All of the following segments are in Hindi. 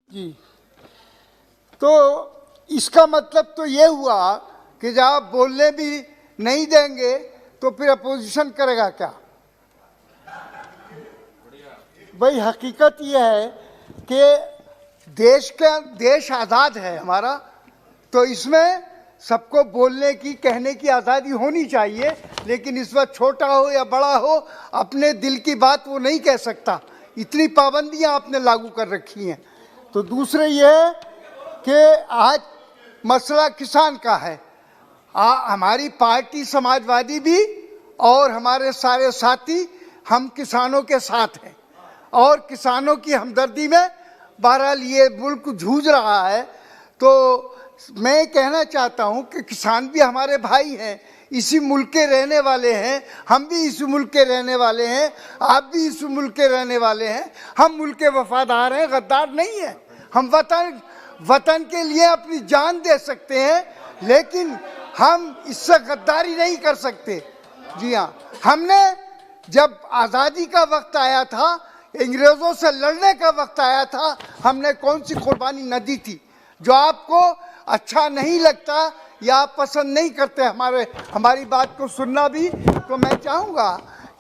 जी, तो इसका मतलब तो ये हुआ कि जब आप बोलने भी नहीं देंगे तो फिर अपोजिशन करेगा क्या? भाई हकीकत ये है कि देश आज़ाद है हमारा, तो इसमें सबको बोलने की कहने की आज़ादी होनी चाहिए, लेकिन इस वक्त छोटा हो या बड़ा हो अपने दिल की बात वो नहीं कह सकता। इतनी पाबंदियां आपने लागू कर रखी हैं। तो दूसरे ये है कि आज मसला किसान का है। हमारी पार्टी समाजवादी भी और हमारे सारे साथी हम किसानों के साथ हैं और किसानों की हमदर्दी में बहरहाल ये मुल्क जूझ रहा है। तो मैं कहना चाहता हूं कि किसान भी हमारे भाई हैं, इसी मुल्क के रहने वाले हैं, हम भी इसी मुल्क के रहने वाले हैं, आप भी इसी मुल्क के रहने वाले हैं। हम मुल्क के वफादार हैं, गद्दार नहीं हैं। हम वतन के लिए अपनी जान दे सकते हैं, लेकिन हम इससे गद्दारी नहीं कर सकते। जी हाँ, हमने जब आज़ादी का वक्त आया था, अंग्रेज़ों से लड़ने का वक्त आया था, हमने कौन सी कुर्बानी न दी थी? जो आपको अच्छा नहीं लगता या आप पसंद नहीं करते हमारी बात को सुनना भी, तो मैं चाहूँगा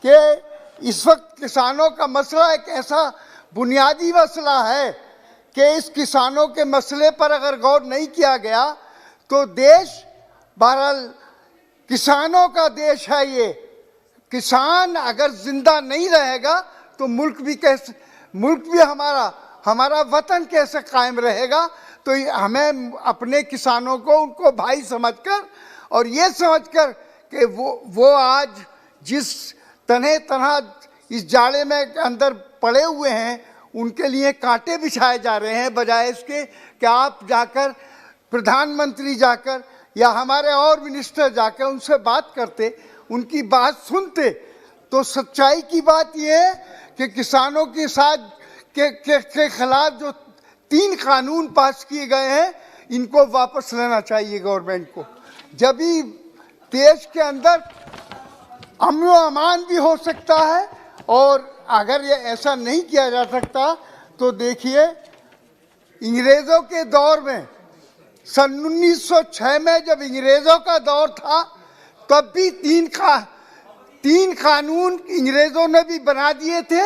कि इस वक्त किसानों का मसला एक ऐसा बुनियादी मसला है कि इस किसानों के मसले पर अगर गौर नहीं किया गया तो देश, बहरहाल किसानों का देश है ये, किसान अगर जिंदा नहीं रहेगा तो मुल्क भी हमारा वतन कैसे कायम रहेगा? तो हमें अपने किसानों को उनको भाई समझकर और ये समझकर कि वो आज जिस तरह इस जाड़े में अंदर पड़े हुए हैं, उनके लिए कांटे बिछाए जा रहे हैं, बजाय इसके कि आप जाकर प्रधानमंत्री जाकर या हमारे और मिनिस्टर जाकर उनसे बात करते, उनकी बात सुनते। तो सच्चाई की बात यह है कि किसानों के साथ के खिलाफ जो 3 कानून पास किए गए हैं, इनको वापस लेना चाहिए गवर्नमेंट को। जब भी देश के अंदर अमन व अमान भी हो सकता है, और अगर ये ऐसा नहीं किया जा सकता तो देखिए अंग्रेज़ों के दौर में सन 1906 में जब अंग्रेज़ों का दौर था, तब भी 3 कानून अंग्रेज़ों ने भी बना दिए थे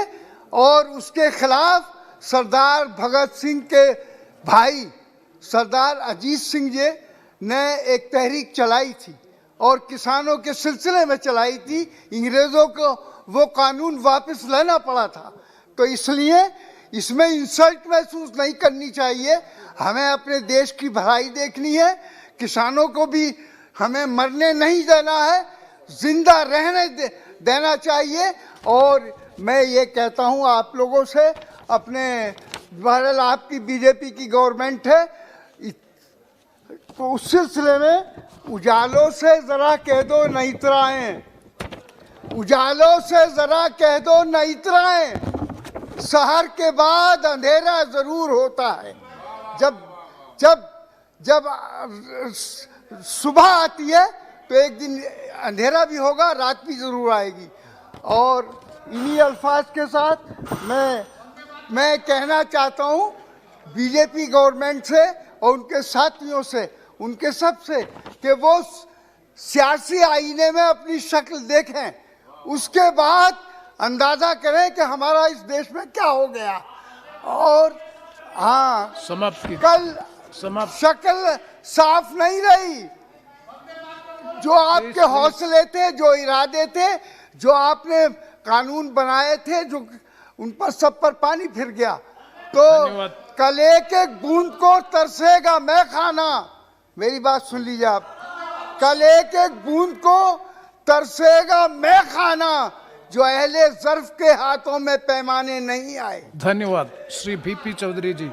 और उसके खिलाफ सरदार भगत सिंह के भाई सरदार अजीत सिंह जी ने एक तहरीक चलाई थी और किसानों के सिलसिले में चलाई थी। अंग्रेज़ों को वो कानून वापस लेना पड़ा था। तो इसलिए इसमें इंसल्ट महसूस नहीं करनी चाहिए। हमें अपने देश की भलाई देखनी है, किसानों को भी हमें मरने नहीं देना है, जिंदा रहने देना चाहिए। और मैं ये कहता हूँ आप लोगों से, अपने बहरहाल आपकी बीजेपी की गवर्नमेंट है, तो उस सिलसिले में उजालों से ज़रा कह दो न इतराएं, उजालों से ज़रा कह दो न इतराएं, सहर के बाद अंधेरा ज़रूर होता है। जब सुबह आती है तो एक दिन अंधेरा भी होगा, रात भी ज़रूर आएगी। और इन्हीं अल्फाज के साथ मैं कहना चाहता हूँ बीजेपी गवर्नमेंट से और उनके साथियों से, उनके सबसे, कि वो सियासी आईने में अपनी शक्ल देखें, उसके बाद अंदाज़ा करें कि हमारा इस देश में क्या हो गया। और हाँ, कल शक्ल साफ नहीं रही। जो आपके हौसले थे, जो इरादे थे, जो आपने कानून बनाए थे, जो उन पर सब पर पानी फिर गया। तो कल एक बूंद को तरसेगा मैं खाना, मेरी बात सुन लीजिए आप, कल एक बूंद को तरसेगा मैं खाना, जो अहले ज़र्फ के हाथों में पैमाने नहीं आए। धन्यवाद श्री VP चौधरी जी।